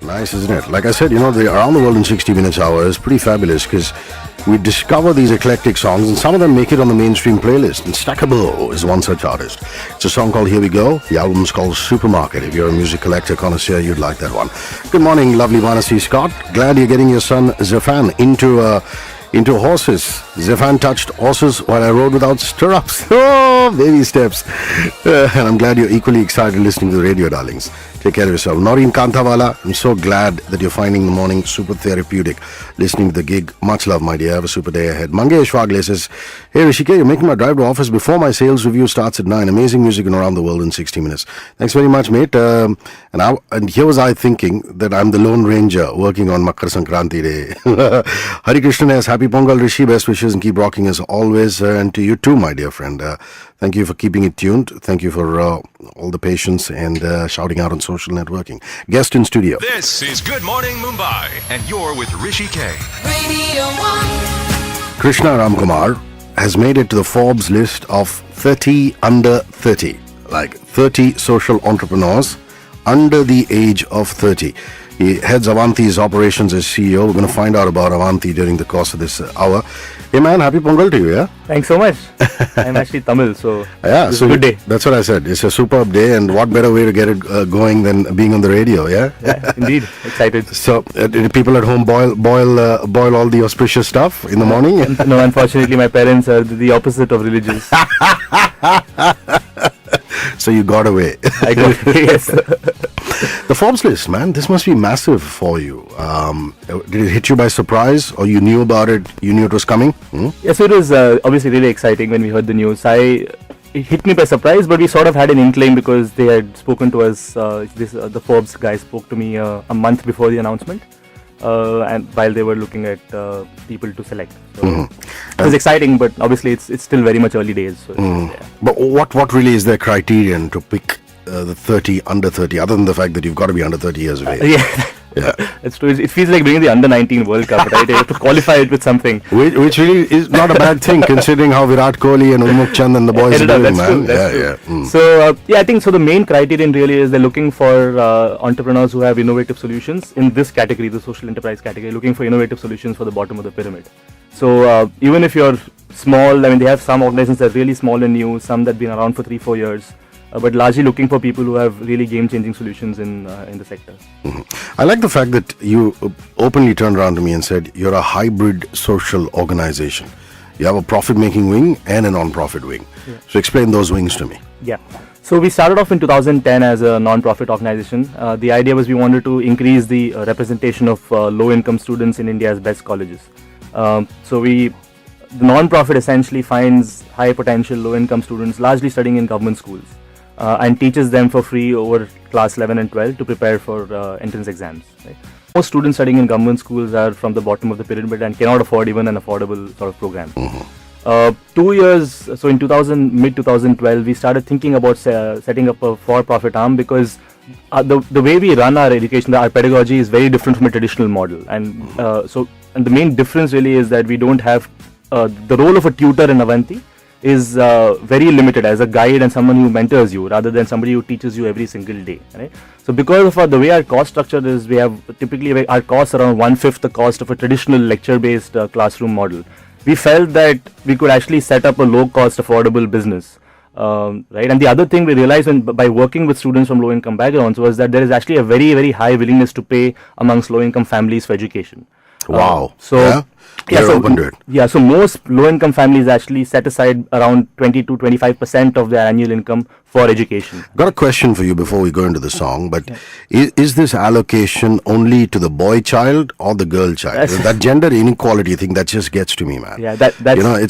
Nice, isn't it? Like I said, the Around the World in 60 Minutes hour is pretty fabulous because we discover these eclectic songs and some of them make it on the mainstream playlist. And Stackable is one such artist. It's a song called Here We Go. The album's called Supermarket. If you're a music collector, connoisseur, you'd like that one. Good morning, lovely Manasi Scott. Glad you're getting your son Zafan into horses. Zafan touched horses while I rode without stirrups. Oh, baby steps. And I'm glad you're equally excited listening to the radio, darlings. Take care of yourself. Noreen Kantawala, I'm so glad that you're finding the morning super therapeutic listening to the gig. Much love, my dear. Have a super day ahead. Mangesh Wagle says, hey Rishike, you're making my drive to office before my sales review starts at 9. Amazing music and Around the World in 60 minutes. Thanks very much, mate. And here was I thinking that I'm the Lone Ranger working on Makar Sankranti Day. Hari Krishna says, happy Pongal, Rishi. Best wishes and keep rocking as always. And to you too, my dear friend. Thank you for keeping it tuned. Thank you for all the patience and shouting out on social networking. Guest in studio. This is Good Morning Mumbai, and you're with Rishi K. Radio 1. Krishna Ramkumar has made it to the Forbes list of 30 under 30. Like 30 social entrepreneurs under the age of 30. He heads Avanti's operations as CEO. We're going to find out about Avanti during the course of this hour. Hey man, happy Pongal to you, yeah? Thanks so much. I'm actually Tamil, so yeah, it's a good day. That's what I said. It's a superb day, and what better way to get it going than being on the radio, yeah? Yeah, indeed. Excited. So, did people at home boil all the auspicious stuff in the morning? No, unfortunately, my parents are the opposite of religious. So you got away. I got away, yes. The Forbes list, man, this must be massive for you. Did it hit you by surprise, or you knew about it? You knew it was coming? Yes, it was obviously really exciting when we heard the news. It hit me by surprise, but we sort of had an inkling because they had spoken to us. The Forbes guy spoke to me a month before the announcement, and while they were looking at people to select. So it was exciting, but obviously it's still very much early days. So yeah. But what really is their criterion to pick the 30 under 30, other than the fact that you've got to be under 30 years of age? Yeah, that's true. It feels like bringing the under 19 World Cup, right? You have to qualify it with something. Which really is not a bad thing, considering how Virat Kohli and Urmukh Chand and the boys are doing, man. That's true. So, I think so. The main criterion really is they're looking for entrepreneurs who have innovative solutions in this category, the social enterprise category, looking for innovative solutions for the bottom of the pyramid. So, even if you're small, I mean, they have some organizations that are really small and new, some that have been around for 3-4 years. But largely looking for people who have really game-changing solutions in the sector. I like the fact that you openly turned around to me and said you're a hybrid social organization. You have a profit-making wing and a non-profit wing. Yeah. So explain those wings to me. Yeah. So we started off in 2010 as a non-profit organization. The idea was we wanted to increase the representation of low-income students in India's best colleges. The non-profit essentially finds high-potential low-income students largely studying in government schools. And teaches them for free over class 11 and 12 to prepare for entrance exams. Right? Most students studying in government schools are from the bottom of the pyramid and cannot afford even an affordable sort of program. 2 years, so in mid-2012, we started thinking about setting up a for-profit arm because the way we run our education, our pedagogy is very different from a traditional model. And the main difference really is that we don't have the role of a tutor in Avanti is very limited as a guide and someone who mentors you rather than somebody who teaches you every single day, right? So because of the way our cost structure is, we have typically our costs around 1/5 the cost of a traditional lecture-based classroom model. We felt that we could actually set up a low-cost, affordable business, right? And the other thing we realized by working with students from low-income backgrounds was that there is actually a very, very high willingness to pay amongst low-income families for education. Wow. Open to it. Yeah, so most low-income families actually set aside around 20 to 25% of their annual income for education. Got a question for you before we go into the song, but is this allocation only to the boy child or the girl child? That gender inequality thing, that just gets to me, man. Yeah, that's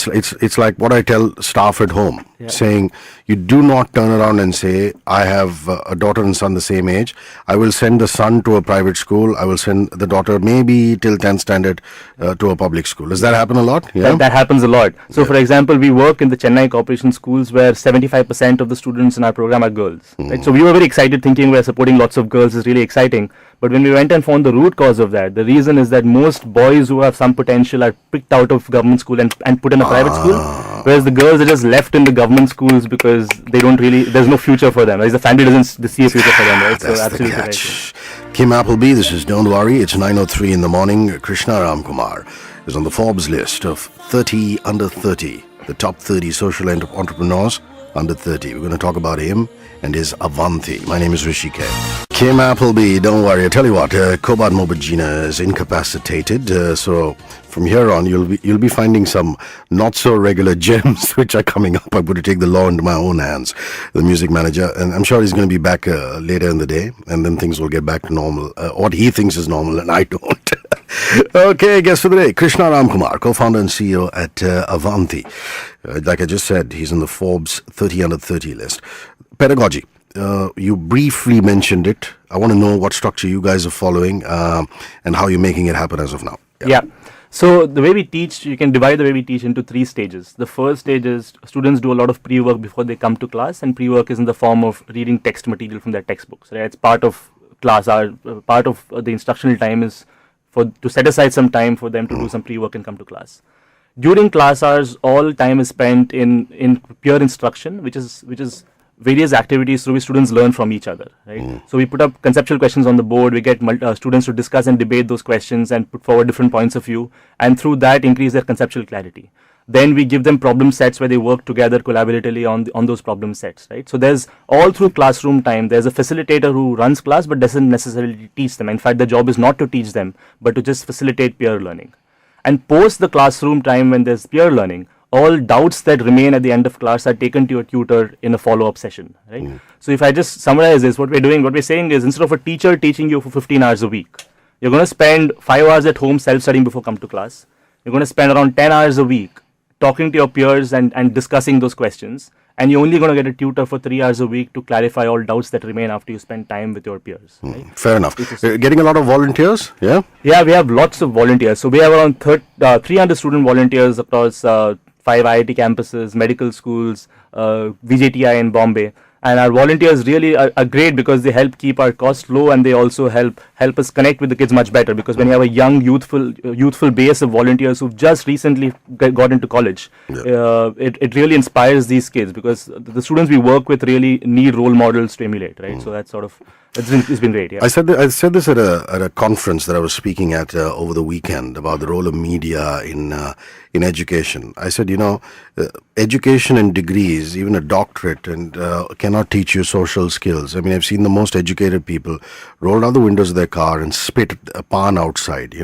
it's like what I tell staff at home, saying you do not turn around and say, I have a daughter and son the same age. I will send the son to a private school. I will send the daughter maybe till 10th standard to a public school. Does that happen a lot? Yeah? That happens a lot. So, for example, we work in the Chennai Corporation schools where 75% of the students in our program are girls. Right? So we were very excited thinking we're supporting lots of girls is really exciting. But when we went and found the root cause of that, the reason is that most boys who have some potential are picked out of government school and put in a private school, whereas the girls are just left in the government schools because they don't really, there's no future for them. Right? The family doesn't see a future for them. Right? That's so absolutely right. Kim Appleby, this is Don't Worry. It's 9:03 in the morning. Krishna Ramkumar is on the Forbes list of 30 under 30, the top 30 social entrepreneurs under 30. We're going to talk about him and his Avanti. My name is Rishi K. Kim Appleby, don't worry. I tell you what, Kobat Mobajina is incapacitated, so from here on you'll be finding some not so regular gems which are coming up. I'm going to take the law into my own hands, the music manager, and I'm sure he's going to be back later in the day, and then things will get back to normal. What he thinks is normal, and I don't. Okay, guest for the day, Krishna Ramkumar, co-founder and CEO at Avanti. Like I just said, he's in the Forbes 30 under 30 list. Pedagogy. You briefly mentioned it. I want to know what structure you guys are following and how you're making it happen as of now. Yeah. So the way we teach, you can divide the way we teach into 3 stages. The first stage is students do a lot of pre-work before they come to class, and pre-work is in the form of reading text material from their textbooks. Right? It's part of class. Part of the instructional time is to set aside some time for them to do some pre-work and come to class. During class hours, all time is spent in pure instruction, which is various activities through which students learn from each other, right? So we put up conceptual questions on the board, we get students to discuss and debate those questions and put forward different points of view, and through that increase their conceptual clarity. Then we give them problem sets where they work together collaboratively on those problem sets, right? So there's all through classroom time, there's a facilitator who runs class but doesn't necessarily teach them. In fact, the job is not to teach them, but to just facilitate peer learning. And post the classroom time, when there's peer learning, all doubts that remain at the end of class are taken to your tutor in a follow-up session, right? So if I just summarize this, what we're saying is, instead of a teacher teaching you for 15 hours a week, you're going to spend 5 hours at home self-studying before come to class. You're going to spend around 10 hours a week talking to your peers and discussing those questions. And you're only going to get a tutor for 3 hours a week to clarify all doubts that remain after you spend time with your peers. Right? Fair enough. Getting a lot of volunteers, yeah? Yeah, we have lots of volunteers. So we have around 300 student volunteers across 5 IIT campuses, medical schools, VJTI in Bombay. And our volunteers really are great because they help keep our costs low, and they also help us connect with the kids much better, because when you have a young, youthful base of volunteers who've just recently got into college, it really inspires these kids, because the students we work with really need role models to emulate, right? So that's it's been great. Yeah. I said this at a conference that I was speaking at over the weekend about the role of media in education. I said, education and degrees, even a doctorate, and cannot teach you social skills. I mean, I've seen the most educated people roll down the windows of their car and spit a pan outside.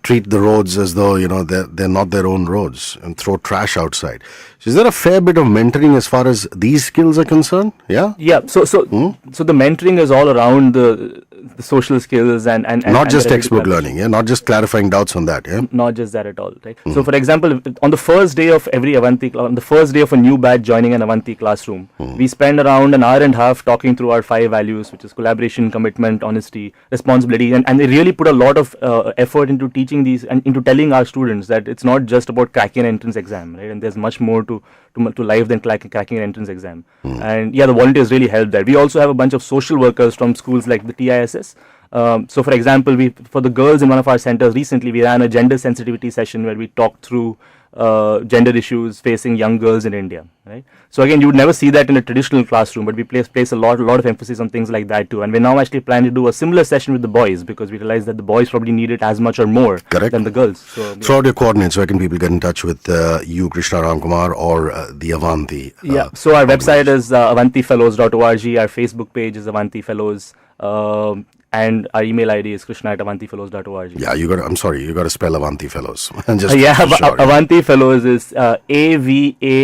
Treat the roads as though they're not their own roads, and throw trash outside. So is there a fair bit of mentoring as far as these skills are concerned? Yeah. Yeah. So the mentoring is all around the social skills and not just textbook learning. Yeah. Not just clarifying doubts on that. Yeah. Not just that at all. Right. So for example, on the first day of every Avanti, on the first day of a new batch joining an Avanti classroom, we spend around an hour and a half talking through our 5 values, which is collaboration, commitment, honesty, responsibility, and they really put a lot of effort into teaching these and into telling our students that it's not just about cracking an entrance exam, right? And there's much more to life than cracking an entrance exam. And yeah, the volunteers really help that. We also have a bunch of social workers from schools like the TISS. So for example, for the girls in one of our centers recently, we ran a gender sensitivity session where we talked through gender issues facing young girls in India, right? So again, you would never see that in a traditional classroom, but we place a lot of emphasis on things like that too. And we now actually plan to do a similar session with the boys, because we realize that the boys probably need it as much or more than the girls. So throw out your coordinates. Where can people get in touch with you, Krishna Ramkumar, or the Avanti? So our website is avantifellows.org. Our Facebook page is Avanti Fellows. And our email ID is krishna@avantifellows.org. Yeah, you got to spell Avanti Fellows. Avanti Fellows is AVANTI,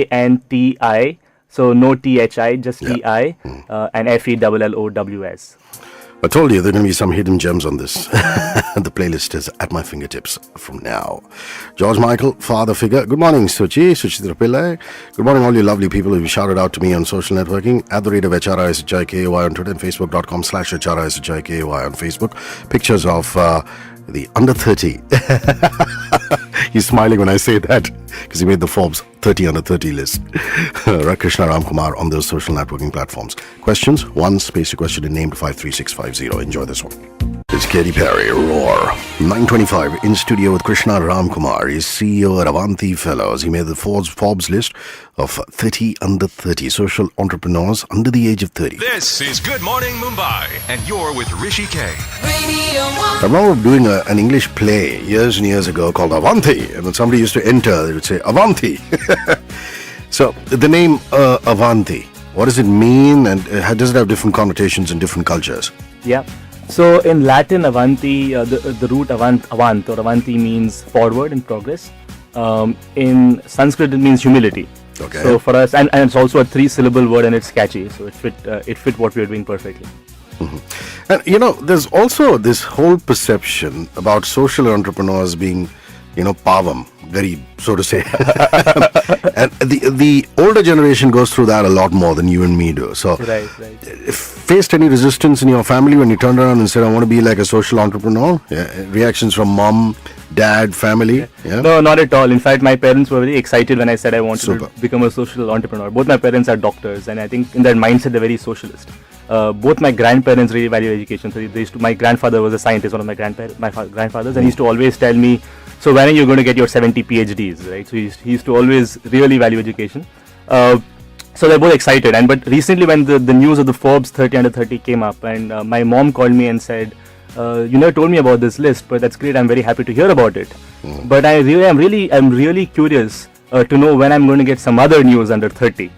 so no THI, just TI, and FELLOWS. I told you there are going to be some hidden gems on this. The playlist is at my fingertips from now. George Michael, father figure. Good morning, Suchitra Pillai. Good morning, all you lovely people who shouted out to me on social networking. @ of HRISHIKAY on Twitter and Facebook.com/HRISHIKAY on Facebook. Pictures of the under 30. He's smiling when I say that, because he made the Forbes 30 under 30 list. Krishna Ramkumar on those social networking platforms. Questions? One, space your question and name to 53650. Enjoy this one. It's Katy Perry, Roar. 9:25 in studio with Krishna Ramkumar. He's CEO at Avanti Fellows. He made the Forbes list of 30 under 30 social entrepreneurs under the age of 30. This is Good Morning Mumbai, and you're with Rishi K. Radio 1. I remember doing an English play years and years ago called Avanti. And when somebody used to enter, they would say, Avanti. So, the name Avanti, what does it mean, and does it have different connotations in different cultures? Yeah. So in Latin, Avanti, the root avant or Avanti means forward in progress. In Sanskrit, it means humility. Okay. So for us, and it's also a 3-syllable word, and it's catchy. So it fit what we are doing perfectly. And there's also this whole perception about social entrepreneurs being, pavam, very, so to say. And the older generation goes through that a lot more than you and me do. So, Right. faced any resistance in your family when you turned around and said, I want to be like a social entrepreneur? Yeah. Reactions from mom, dad, family? Yeah. No, not at all. In fact, my parents were very excited when I said I wanted Super. to become a social entrepreneur. Both my parents are doctors, and I think in their mindset they're very socialist. Both my grandparents really value education. So my grandfather was a scientist, one of my grandfathers, and he used to always tell me, so when are you going to get your 70 PhDs, right? So he used to always really value education. So they're both excited. But recently when the news of the Forbes 30 under 30 came up, and my mom called me and said, you never told me about this list, but that's great. I'm very happy to hear about it. But I'm really curious to know when I'm going to get some other news under 30.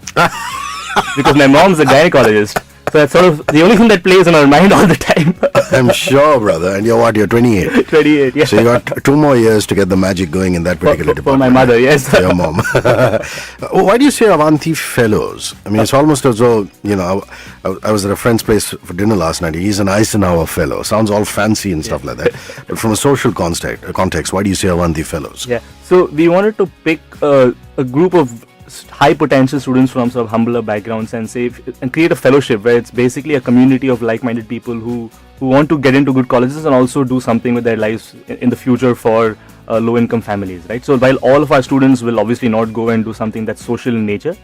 Because my mom's a gynecologist. So that's sort of the only thing that plays on our mind all the time. I'm sure, brother. And you're 28. 28, yeah. So you got 2 more years to get the magic going in that particular For department. my mother, yes. For your mom. Why do you say Avanti Fellows? I mean, it's almost as though, I was at a friend's place for dinner last night. He's an Eisenhower Fellow. Sounds all fancy and stuff like that. But from a social context, why do you say Avanti Fellows? Yeah. So we wanted to pick a group of high potential students from sort of humbler backgrounds and create a fellowship where it's basically a community of like-minded people who want to get into good colleges and also do something with their lives in the future for low-income families, right? So while all of our students will obviously not go and do something that's social in nature,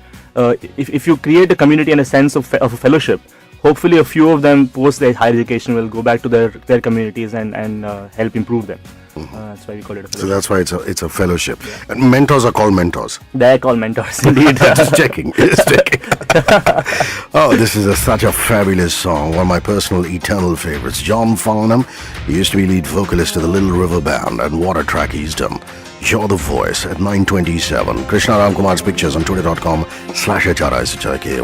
if you create a community and a sense of a fellowship, hopefully a few of them post their higher education will go back to their communities and help improve them. That's why we call it a fellowship. So that's why it's a fellowship. Yeah. And mentors are called mentors. They're called mentors, indeed. Just checking. Oh, this is such a fabulous song. One of my personal eternal favorites. John Farnham, he used to be lead vocalist of the Little River Band, and what a track he's done. You're the Voice at 9:27. Krishna Ramkumar's pictures on twitter.com/HRISHIKAY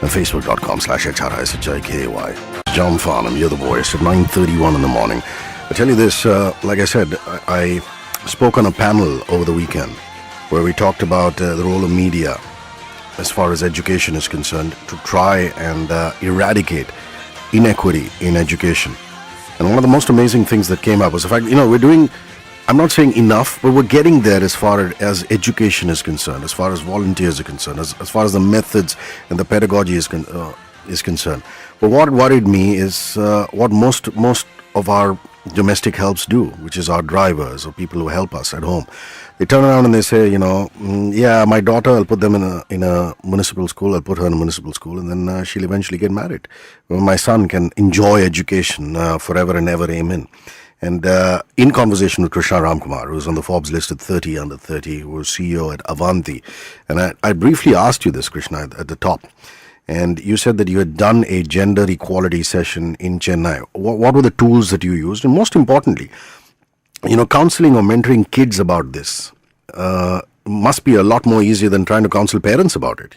and facebook.com/HRISHIKAY. John Farnham, You're the Voice at 9:31 in the morning. I tell you this, like I said, I spoke on a panel over the weekend where we talked about the role of media as far as education is concerned to try and eradicate inequity in education. And one of the most amazing things that came up was the fact, we're doing, I'm not saying enough, but we're getting there as far as education is concerned, as far as volunteers are concerned, as far as the methods and the pedagogy is concerned. But what worried me is what most of our domestic helps do, which is our drivers or people who help us at home. They turn around and they say, yeah, my daughter, I'll put them in a municipal school, I'll put her in a municipal school, and then she'll eventually get married. Well, my son can enjoy education forever and ever, amen. And in conversation with Krishna Ramkumar, who's on the Forbes list at 30 under 30, who was CEO at Avanti, and I briefly asked you this, Krishna, at the top. And you said that you had done a gender equality session in Chennai. What were the tools that you used? And most importantly, counseling or mentoring kids about this must be a lot more easier than trying to counsel parents about it,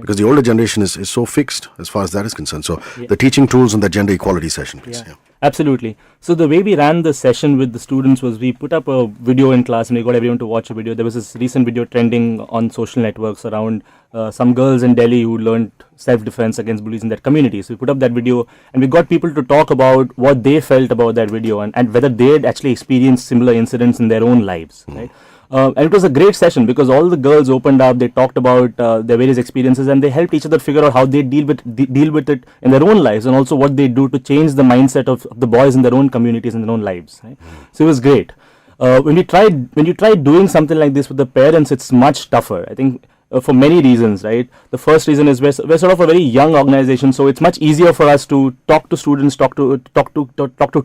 because the older generation is so fixed as far as that is concerned. So the teaching tools and the gender equality session, please. Yeah. Absolutely. So the way we ran the session with the students was we put up a video in class and we got everyone to watch a video. There was this recent video trending on social networks around some girls in Delhi who learned self-defense against bullies in their community. So we put up that video and we got people to talk about what they felt about that video and whether they had actually experienced similar incidents in their own lives, right? And it was a great session because all the girls opened up, they talked about their various experiences and they helped each other figure out how they deal with it in their own lives and also what they do to change the mindset of the boys in their own communities and their own lives. Right? So it was great. When you try doing something like this with the parents, it's much tougher. I think for many reasons, right? The first reason is we're sort of a very young organization, so it's much easier for us to talk to students, talk to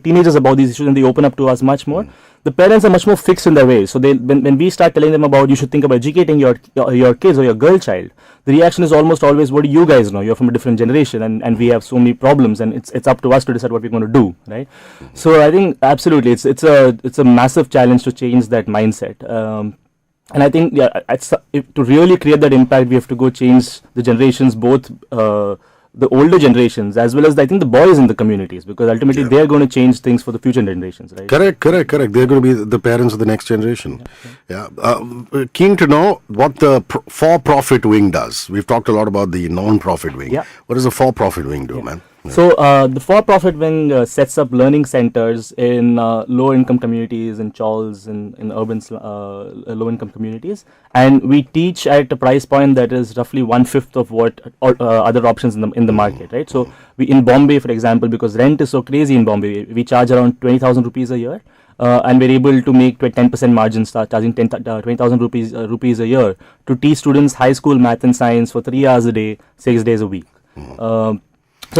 teenagers about these issues, and they open up to us much more. The parents are much more fixed in their ways, so when we start telling them about you should think about educating your kids or your girl child, the reaction is almost always, what do you guys know? You're from a different generation, and we have so many problems, and it's up to us to decide what we're going to do, right? So I think absolutely it's a massive challenge to change that mindset. And I think, to really create that impact, we have to go change the generations, both the older generations as well as, I think, the boys in the communities, because ultimately they're going to change things for the future generations, right? Correct. They're going to be the parents of the next generation. Keen to know what the for-profit wing does. We've talked a lot about the non-profit wing. Yeah. What does the for-profit wing do, man? So the for-profit wing sets up learning centers in low-income communities, in chawls, in urban low-income communities, and we teach at a price point that is roughly 1/5 of what other options in the market, right? So we in Bombay, for example, because rent is so crazy in Bombay, we charge around 20,000 rupees a year, and we're able to make 10% margins, start charging 20,000 rupees a year to teach students high school math and science for 3 hours a day, 6 days a week. So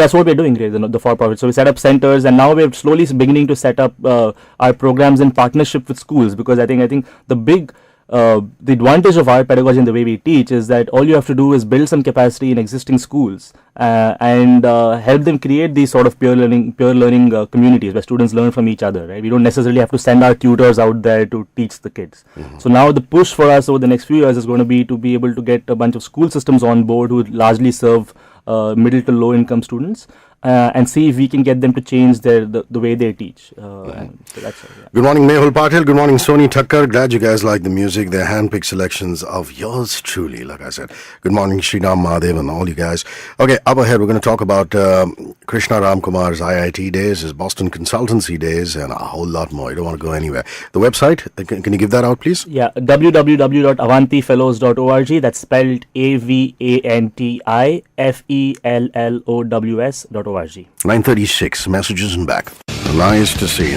that's what we're doing here, the for-profit. So we set up centers, and now we're slowly beginning to set up our programs in partnership with schools, because I think the advantage of our pedagogy and the way we teach is that all you have to do is build some capacity in existing schools and help them create these sort of peer learning communities where students learn from each other, right? We don't necessarily have to send our tutors out there to teach the kids. So now the push for us over the next few years is going to be able to get a bunch of school systems on board who largely serve middle to low income students, and see if we can get them to change the way they teach. And so that's it, yeah. Good morning, Mehul Patil. Good morning, Soni Thakkar. Glad you guys like the music. They're hand-picked selections of yours truly, like I said. Good morning, Sriram Mahadev and all you guys. Okay, up ahead, we're going to talk about Krishna Ramkumar's IIT days, his Boston consultancy days, and a whole lot more. You don't want to go anywhere. The website, can you give that out, please? Yeah, www.avantifellows.org. That's spelled AVANTIFELLOWS.org. 9:36, messages and back. Nice to see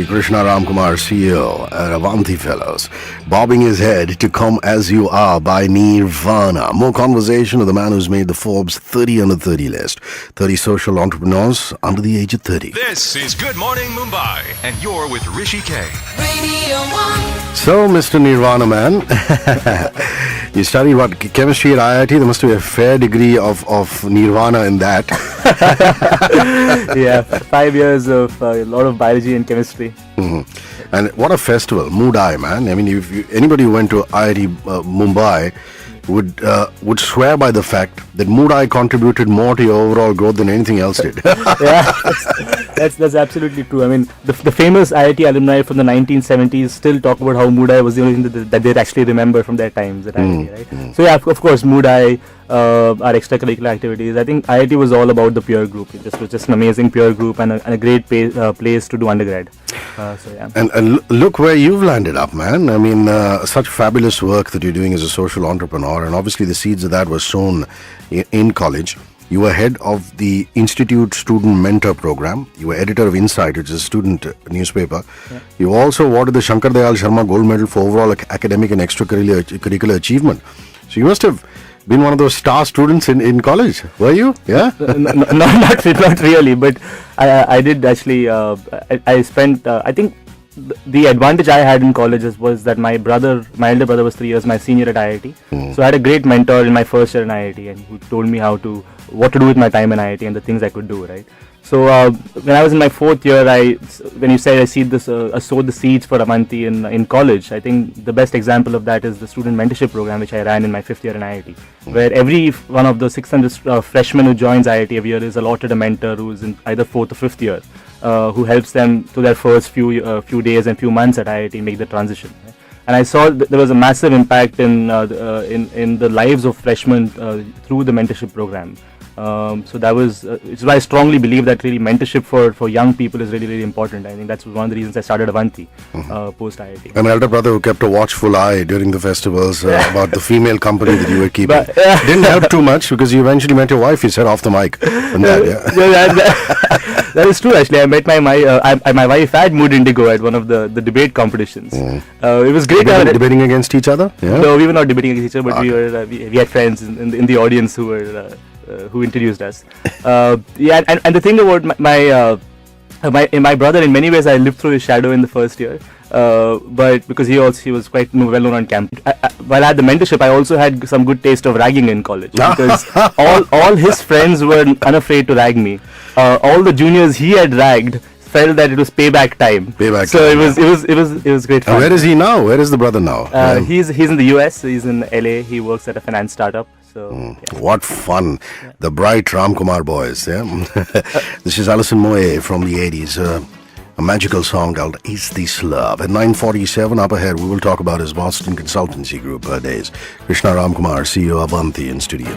Krishna Ramkumar, CEO at Avanti Fellows, bobbing his head to Come As You Are by Nirvana. More conversation with the man who's made the Forbes 30 under 30 list. 30 social entrepreneurs under the age of 30. This is Good Morning Mumbai, and you're with Rishi K. Radio 1. So, Mr. Nirvana man, you studied what, chemistry at IIT? There must be a fair degree of Nirvana in that. Yeah, 5 years of a lot of biology and chemistry. Mm-hmm. And what a festival, Moodai, man. I mean, anybody who went to IIT Mumbai would swear by the fact that Moodai contributed more to your overall growth than anything else did. Yeah, that's absolutely true. I mean, the famous IIT alumni from the 1970s still talk about how Moodai was the only thing that they actually remember from their times at IIT, right? So yeah, of course, Moodai, our extracurricular activities. I think IIT was all about the peer group. It was just an amazing peer group and a great place to do undergrad. So yeah. And look where you've landed up, man. I mean, such fabulous work that you're doing as a social entrepreneur, and obviously the seeds of that were sown in college. You were head of the Institute Student Mentor Program. You were editor of Insight, which is a student newspaper. Yeah. You also awarded the Shankar Dayal Sharma Gold Medal for overall academic and extracurricular achievement. So you must have been one of those star students in college, were you? Yeah? Not really, but I did actually. I spent, I think, the advantage I had in college was that my elder brother was 3 years my senior at IIT. So I had a great mentor in my first year in IIT, and who told me what to do with my time in IIT and the things I could do, right? So when I was in my fourth year, when you said I sowed the seeds for Avanti in college, I think the best example of that is the student mentorship program which I ran in my fifth year in IIT, where every one of the 600 freshmen who joins IIT every year is allotted a mentor who is in either fourth or fifth year, who helps them to their first few days and few months at IIT make the transition. Right? And I saw there was a massive impact in the lives of freshmen through the mentorship program. So that was it's why I strongly believe that really mentorship for young people is really, really important. I think that's one of the reasons I started Avanti post IIT. An elder brother who kept a watchful eye during the festivals about the female company that you were keeping. But, didn't help too much because you eventually met your wife, you said, off the mic. And That is true. Actually, I met my wife at Mood Indigo at one of the debate competitions. It was great. Debating against each other? Yeah. No, we were not debating against each other, but we had friends in the audience who introduced us. And the thing about my brother, in many ways, I lived through his shadow in the first year. But because he was quite well known on campus. While I had the mentorship, I also had some good taste of ragging in college, because all his friends were unafraid to rag me. All the juniors he had ragged felt that it was payback time. So it was great fun. Where is he now? Where is the brother now? He's in the US. He's in LA. He works at a finance startup. So what fun. The bright Ramkumar boys. Yeah. This is Alison Moe from the 80s. A magical song called Is This Love? At 9:47 up ahead, we will talk about his Boston consultancy group days. Krishna Ramkumar, CEO Avanti, in studio.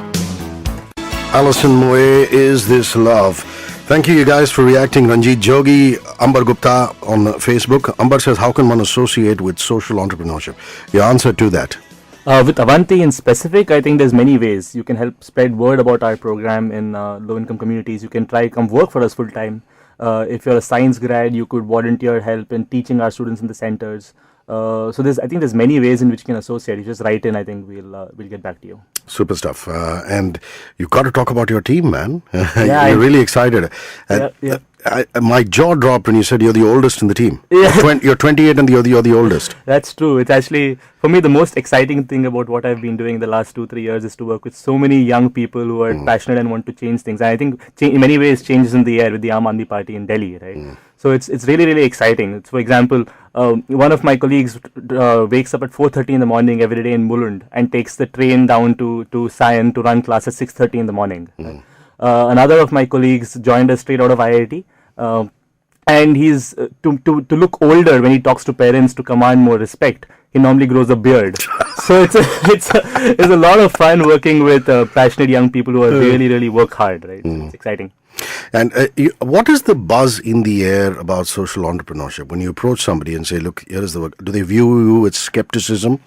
Alison Moe, Is This Love? Thank you guys for reacting. Ranjit Jogi, Ambar Gupta on Facebook. Ambar says, how can one associate with social entrepreneurship? Your answer to that? With Avanti in specific, I think there's many ways. You can help spread word about our program in low-income communities. You can come work for us full-time. If you're a science grad, you could volunteer help in teaching our students in the centers. So I think there's many ways in which you can associate. You just write in. I think we'll get back to you. Super stuff. And you've got to talk about your team, man. Yeah, you're really excited. My jaw dropped when you said you're the oldest in the team. Yeah. You're 28 and you're the oldest. That's true. It's actually, for me, the most exciting thing about what I've been doing the last 2-3 years is to work with so many young people who are passionate and want to change things. And I think in many ways change is in the air with the Aam Aadmi Party in Delhi, right? So it's really, really exciting. For example, one of my colleagues wakes up at 4:30 in the morning every day in Mulund and takes the train down to Sion to run class at 6:30 in the morning. Another of my colleagues joined us straight out of IIT. And he's to look older when he talks to parents to command more respect. He normally grows a beard. So it's a lot of fun working with passionate young people who are really work hard. Right, It's exciting. And what is the buzz in the air about social entrepreneurship? When you approach somebody and say, look, here is the work, do they view you with skepticism?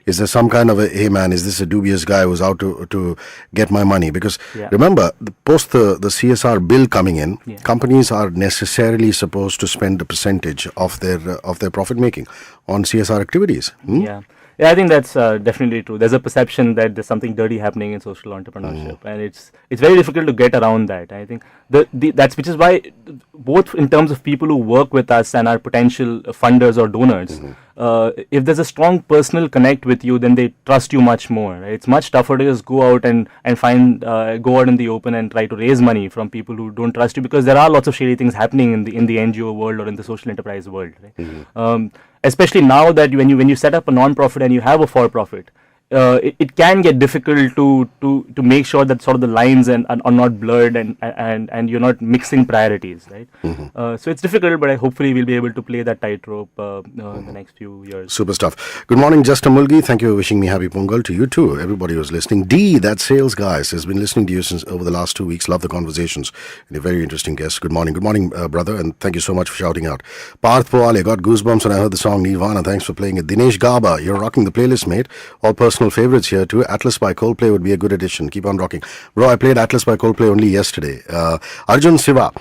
Is there some kind of a, hey man, is this a dubious guy who's out to get my money? Because remember, post the CSR bill coming in, companies are necessarily supposed to spend a percentage of their profit making on CSR activities. Yeah, I think that's definitely true. There's a perception that there's something dirty happening in social entrepreneurship, and it's very difficult to get around that. I think which is why both in terms of people who work with us and our potential funders or donors, if there's a strong personal connect with you, then they trust you much more. Right? It's much tougher to just go out and go out in the open and try to raise money from people who don't trust you, because there are lots of shady things happening in the NGO world or in the social enterprise world. Right? Especially now that when you set up a non-profit and you have a for-profit, it can get difficult to make sure that sort of the lines are not blurred and you're not mixing priorities, right? So it's difficult, but hopefully we'll be able to play that tightrope in the next few years. Super stuff. Good morning, Justin Mulgi. Thank you for wishing me happy Pongal. To you too, everybody who's listening. D, that sales guy, has been listening to you since over the last 2 weeks. Love the conversations. You're a very interesting guest. Good morning. Good morning, brother, and thank you so much for shouting out. Parth Poale, got goosebumps when I heard the song Nirvana. Thanks for playing it. Dinesh Gaba, you're rocking the playlist, mate. All personal favorites here too. Atlas by Coldplay would be a good addition. Keep on rocking. Bro, I played Atlas by Coldplay only yesterday. Arjun Siva.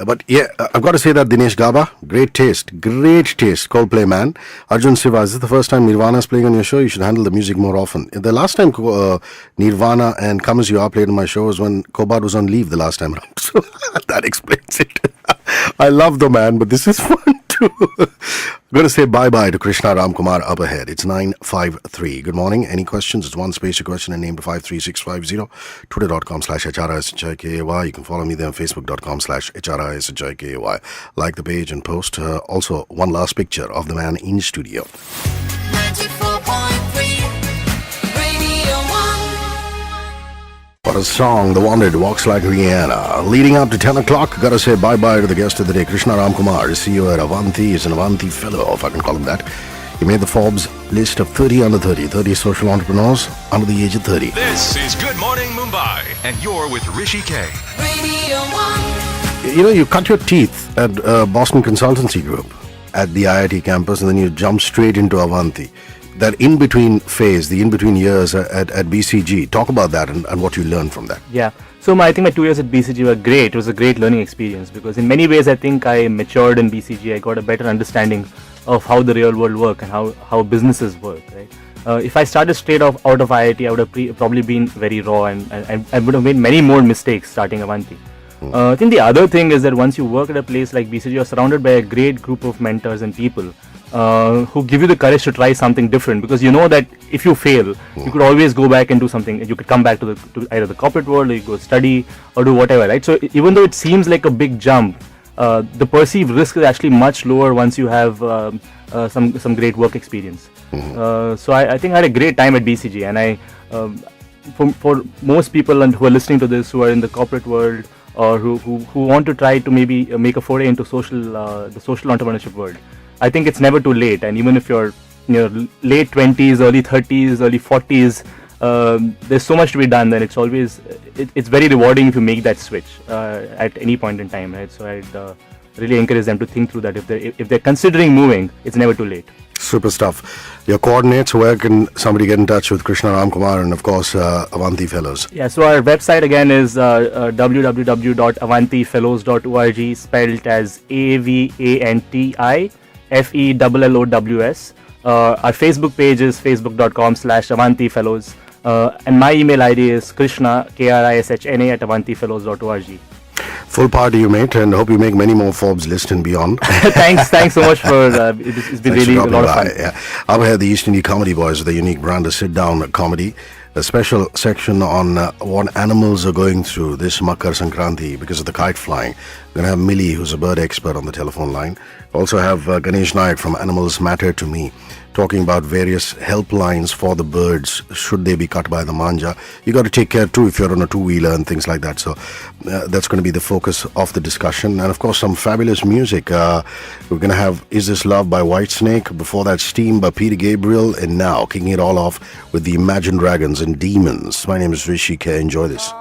But yeah, I've got to say that Dinesh Gaba, great taste, Coldplay man. Arjun Siva, is this the first time Nirvana is playing on your show? You should handle the music more often. The last time Nirvana and Come As You Are played on my show was when Kobad was on leave the last time around. So that explains it. I love the man, but this is fun too. I'm going to say bye-bye to Krishna Ramkumar up ahead. It's 9:53. Good morning. Any questions? It's one space, your question, and name to 53650. Twitter.com/HRISHIKAY. You can follow me there on Facebook.com/HRISHIKAY. Like the page and post. Also, one last picture of the man in studio. 94.3 Radio 1. What a song, The Wanted, Walks Like Rihanna. Leading up to 10 o'clock, gotta say bye-bye to the guest of the day, Krishna Ramkumar, CEO at Avanti. He's an Avanti fellow, if I can call him that. He made the Forbes list of 30 under 30 social entrepreneurs under the age of 30. This is Good Morning Mumbai, and you're with Rishi K. Radio 1. You know, you cut your teeth at Boston Consultancy Group at the IIT campus, and then you jump straight into Avanti. that in-between phase, the in-between years at BCG. Talk about that and what you learned from that. Yeah. So I think my 2 years at BCG were great. It was a great learning experience because in many ways I think I matured in BCG. I got a better understanding of how the real world work and how businesses work, right? If I started straight off out of IIT, I would have probably been very raw and I would have made many more mistakes starting Avanti. I think the other thing is that once you work at a place like BCG, you're surrounded by a great group of mentors and people who give you the courage to try something different, because you know that if you fail, you could always go back and do something. You could come back to either the corporate world, or you go study or do whatever, right? So even though it seems like a big jump, the perceived risk is actually much lower once you have some great work experience. So I think I had a great time at BCG, and for most people and who are listening to this, who are in the corporate world or who want to try to maybe make a foray into the social entrepreneurship world, I think it's never too late. And even if you're late 20s, early 30s, early 40s, there's so much to be done. Then it's very rewarding if you make that switch at any point in time, right? So I'd really encourage them to think through that. If they're considering moving, it's never too late. Super stuff. Your coordinates, where can somebody get in touch with Krishna Ramkumar and of course Avanti Fellows? Yeah, so our website again is www.avantifellows.org, spelled as AVANTIFELLOWS. Our Facebook page is facebook.com/AvantiFellows. And my email ID is Krishna, KRISHNA @avantifellows.org. Full party, you mate, and hope you make many more Forbes list and beyond. Thanks so much for it's been really a lot of fun. Yeah. Up here, the East Indian Comedy Boys with a unique brand of sit-down comedy. A special section on what animals are going through this Makar Sankranti because of the kite flying. We're going to have Millie, who's a bird expert, on the telephone line. Also have Ganesh Nayak from Animals Matter to Me, talking about various helplines for the birds should they be cut by the manja. You got to take care too if you're on a two-wheeler and things like that. So that's going to be the focus of the discussion. And of course, some fabulous music. We're going to have Is This Love by Whitesnake. Before that, Steam by Peter Gabriel. And now, kicking it all off with the Imagine Dragons and Demons. My name is Rishi K. Enjoy this.